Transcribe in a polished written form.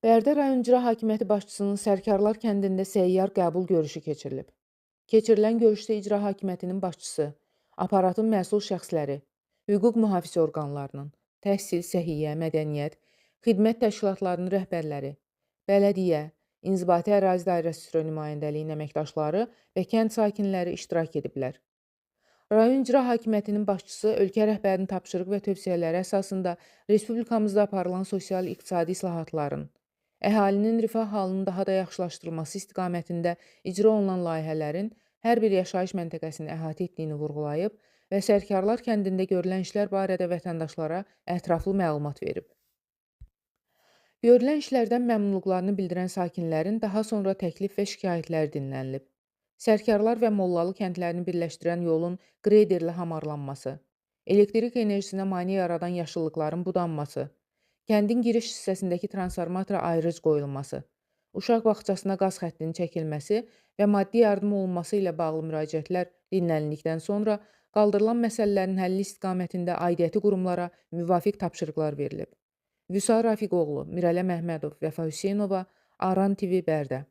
Bərdə rayon icra hakimiyyəti başçısının Sərkarlar kəndində səyyar qəbul görüşü keçirilib. Keçirilən görüşdə icra hakimiyyətinin başçısı, aparatın məsul şəxsləri, hüquq mühafizə orqanlarının, təhsil, səhiyyə, mədəniyyət, xidmət təşkilatlarının rəhbərləri, bələdiyyə, inzibati ərazi dairəsi üzrə nümayəndəliyin əməkdaşları və kənd sakinləri iştirak ediblər. Rayon icra hakimiyyətinin başçısı ölkə rəhbərinin tapşırıq və tövsiyələri əsasında respublikamızda aparılan sosial-iqtisadi islahatların, əhalinin rifah halının daha da yaxşılaşdırılması istiqamətində icra olunan layihələrin hər bir yaşayış məntəqəsini əhatə etdiyini vurğulayıb və Sərkarlar kəndində görülən işlər barədə vətəndaşlara ətraflı məlumat verib. Görülən işlərdən məmnunluqlarını bildirən sakinlərin daha sonra təklif və şikayətləri dinlənilib. Sərkarlar və Mollalı kəndlərini birləşdirən yolun qreyderlə hamarlanması, elektrik enerjisinə mane yaradan yaşıllıqların budanması, kəndin giriş hissəsindəki transformatora ayrıc qoyulması, uşaq bağçasına qaz xəttinin çəkilməsi və maddi yardım olunması ilə bağlı müraciətlər dinlənildikdən sonra qaldırılan məsələlərin həlli istiqamətində aidiyyəti qurumlara müvafiq tapşırıqlar verilib. Vüsal Rafiqoğlu, Mirələ Məhmədov, Vəfa Hüseynova, Aran TV Bərdə.